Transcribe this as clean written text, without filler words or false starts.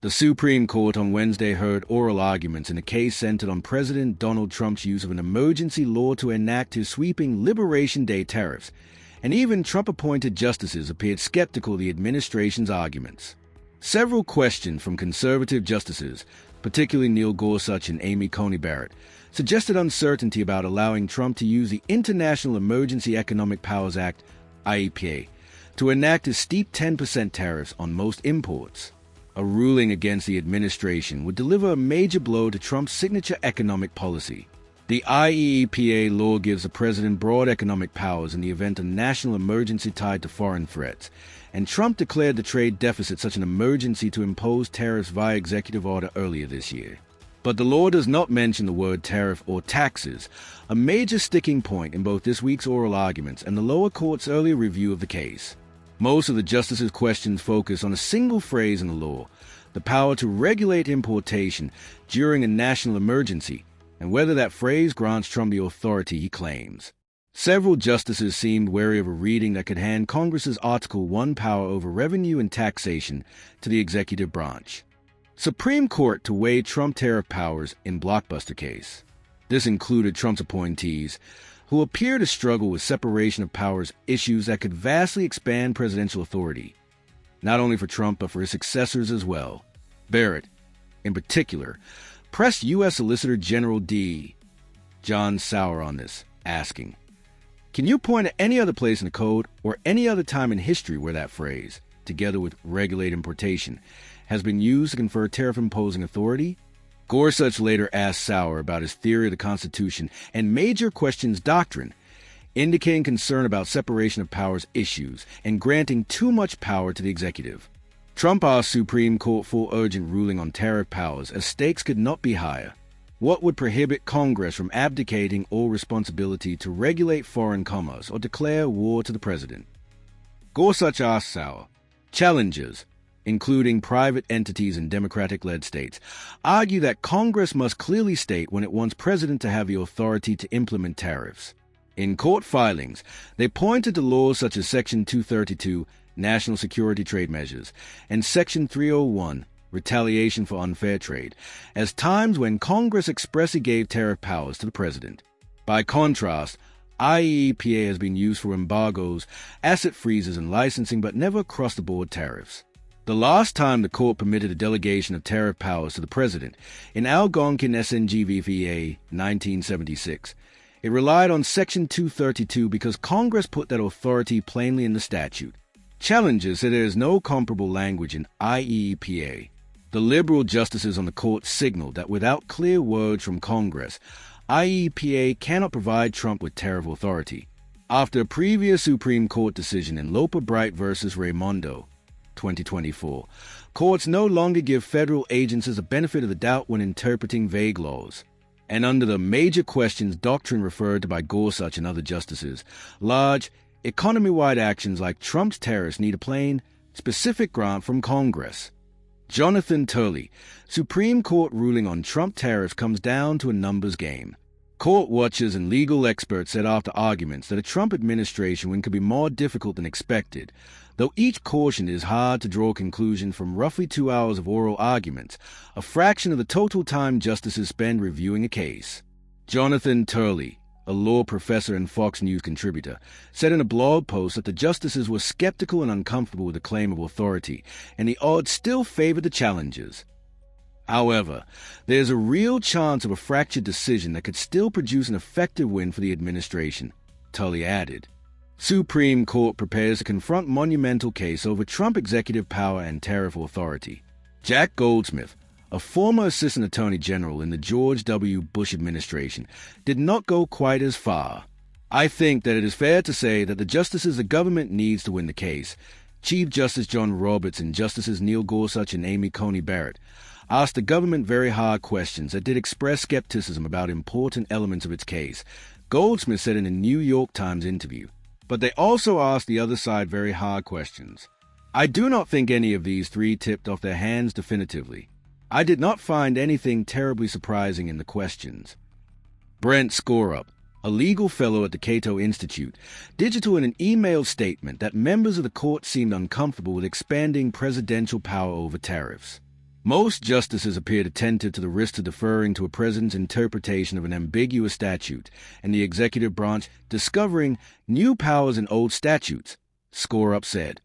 The Supreme Court on Wednesday heard oral arguments in a case centered on President Donald Trump's use of an emergency law to enact his sweeping Liberation Day tariffs, and even Trump-appointed justices appeared skeptical of the administration's arguments. Several questions from conservative justices, particularly Neil Gorsuch and Amy Coney Barrett, suggested uncertainty about allowing Trump to use the International Emergency Economic Powers Act, IEPA, to enact his steep 10% tariffs on most imports. A ruling against the administration would deliver a major blow to Trump's signature economic policy. The IEEPA law gives the president broad economic powers in the event of national emergency tied to foreign threats, and Trump declared the trade deficit such an emergency to impose tariffs via executive order earlier this year. But the law does not mention the word tariff or taxes, a major sticking point in both this week's oral arguments and the lower court's earlier review of the case. Most of the justices' questions focus on a single phrase in the law, the power to regulate importation during a national emergency, and whether that phrase grants Trump the authority he claims. Several justices seemed wary of a reading that could hand Congress's Article I power over revenue and taxation to the executive branch. Supreme Court to weigh Trump tariff powers in blockbuster case. This included Trump's appointees, who appear to struggle with separation of powers issues that could vastly expand presidential authority, not only for Trump but for his successors as well. Barrett, in particular, pressed U.S. Solicitor General D. John Sauer on this, asking, "Can you point to any other place in the code or any other time in history where that phrase, together with regulate importation, has been used to confer tariff-imposing authority?" Gorsuch later asked Sauer about his theory of the Constitution and major questions doctrine, indicating concern about separation of powers issues and granting too much power to the executive. Trump asked Supreme Court for urgent ruling on tariff powers as stakes could not be higher. What would prohibit Congress from abdicating all responsibility to regulate foreign commerce or declare war to the president? Gorsuch asked Sauer, "Challengers, including private entities in Democratic-led states, argue that Congress must clearly state when it wants president to have the authority to implement tariffs. In court filings, they pointed to laws such as Section 232, National Security Trade Measures, and Section 301, Retaliation for Unfair Trade, as times when Congress expressly gave tariff powers to the president. By contrast, IEEPA has been used for embargoes, asset freezes, and licensing, but never across-the-board tariffs. The last time the court permitted a delegation of tariff powers to the president, in Algonquin SNGVVA 1976, it relied on Section 232 because Congress put that authority plainly in the statute. Challengers said there is no comparable language in IEEPA. The liberal justices on the court signaled that without clear words from Congress, IEEPA cannot provide Trump with tariff authority. After a previous Supreme Court decision in Loper Bright v. Raimondo, 2024, courts no longer give federal agencies the benefit of the doubt when interpreting vague laws. And under the major questions doctrine referred to by Gorsuch and other justices, large, economy-wide actions like Trump's tariffs need a plain, specific grant from Congress. Jonathan Turley, Supreme Court ruling on Trump tariffs comes down to a numbers game. Court watchers and legal experts said after arguments that a Trump administration win could be more difficult than expected, though each cautioned it is hard to draw conclusions from roughly 2 hours of oral arguments, a fraction of the total time justices spend reviewing a case. Jonathan Turley, a law professor and Fox News contributor, said in a blog post that the justices were skeptical and uncomfortable with the claim of authority, and the odds still favored the challengers. However, there's a real chance of a fractured decision that could still produce an effective win for the administration, Tully added. Supreme Court prepares to confront monumental case over Trump executive power and tariff authority. Jack Goldsmith, a former Assistant Attorney General in the George W. Bush administration, did not go quite as far. "I think that it is fair to say that the justices the government needs to win the case," Chief Justice John Roberts and Justices Neil Gorsuch and Amy Coney Barrett asked the government very hard questions that did express skepticism about important elements of its case, Goldsmith said in a New York Times interview. But they also asked the other side very hard questions. "I do not think any of these three tipped off their hands definitively. I did not find anything terribly surprising in the questions." Brent Scorup, a legal fellow at the Cato Institute, digital in an emailed statement that members of the court seemed uncomfortable with expanding presidential power over tariffs. Most justices appeared attentive to the risk of deferring to a president's interpretation of an ambiguous statute, and the executive branch discovering new powers in old statutes, SCOTUS said.